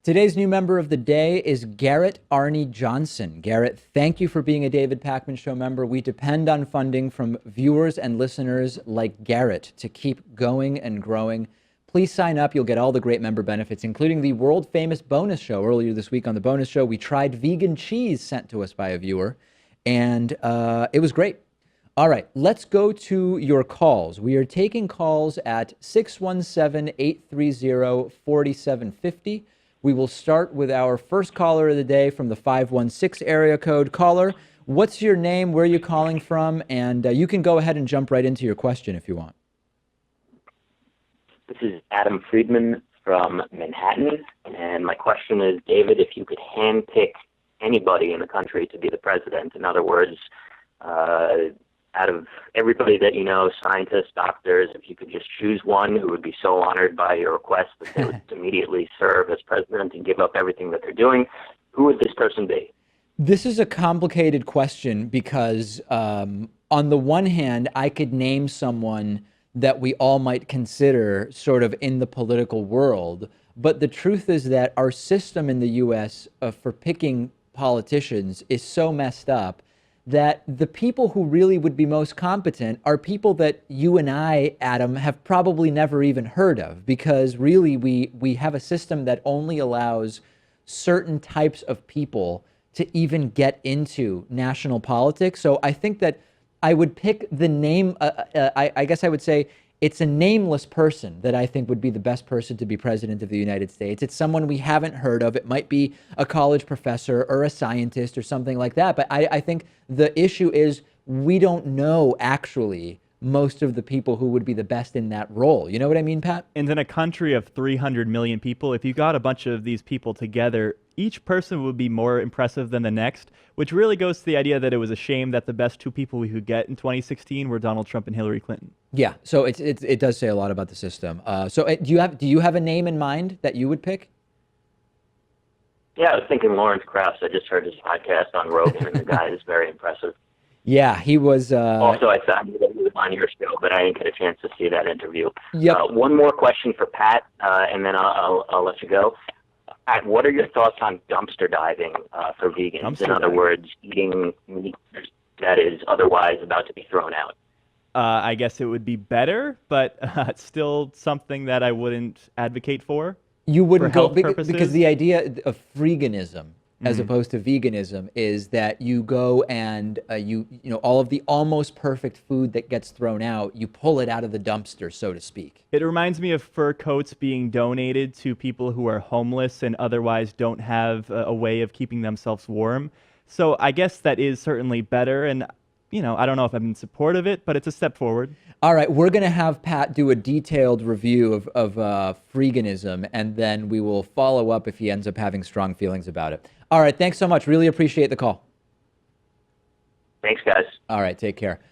Today's new member of the day is Garrett Arnie Johnson. Garrett, thank you for being a David Pakman Show member. We depend on funding from viewers and listeners like Garrett to keep going and growing. Please sign up. You'll get all the great member benefits, including the world-famous bonus show. Earlier this week on the bonus show, we tried vegan cheese sent to us by a viewer, and it was great. All right, let's go to your calls. We are taking calls at 617-830-4750. We will start with our first caller of the day from the 516 area code. Caller, what's your name? Where are you calling from? And you can go ahead and jump right into your question if you want. This is Adam Friedman from Manhattan, and my question is, David, if you could handpick anybody in the country to be the president, in other words, out of everybody that you know, scientists, doctors, if you could just choose one who would be so honored by your request that they would immediately serve as president and give up everything that they're doing, who would this person be? This is a complicated question because on the one hand, I could name someone that we all might consider sort of in the political world. But the truth is that our system in the U.S. For picking politicians is so messed up that the people who really would be most competent are people that you and I, Adam, have probably never even heard of, because really we have a system that only allows certain types of people to even get into national politics. So I think that I would pick the name, I guess I would say it's a nameless person that I think would be the best person to be president of the United States. It's someone we haven't heard of. It might be a college professor or a scientist or something like that. But I think the issue is we don't know actually most of the people who would be the best in that role. You know what I mean, Pat? And in a country of 300 million people, if you got a bunch of these people together, each person would be more impressive than the next, which really goes to the idea that it was a shame that the best two people we could get in 2016 were Donald Trump and Hillary Clinton. Yeah, so it does say a lot about the system. So do you have a name in mind that you would pick? Yeah, I was thinking Lawrence Krauss. I just heard his podcast on Rogan, and the guy is very impressive. Yeah, he was. Also, I thought he was on your show, but I didn't get a chance to see that interview. Yep. One more question for Pat, and then I'll let you go. Pat, what are your thoughts on dumpster diving for vegans? In other words, eating meat that is otherwise about to be thrown out. I guess it would be better, but it's still something that I wouldn't advocate for. You wouldn't go purposes. Because the idea of freeganism, as opposed to veganism, is that you go and you know all of the almost perfect food that gets thrown out, you pull it out of the dumpster, so to speak. It reminds me of fur coats being donated to people who are homeless and otherwise don't have a way of keeping themselves warm. So I guess that is certainly better, and you know, I don't know if I'm in support of it, but it's a step forward. All right, we're going to have Pat do a detailed review of freeganism, and then we will follow up if he ends up having strong feelings about it. All right, thanks so much. Really appreciate the call. Thanks, guys. All right, take care.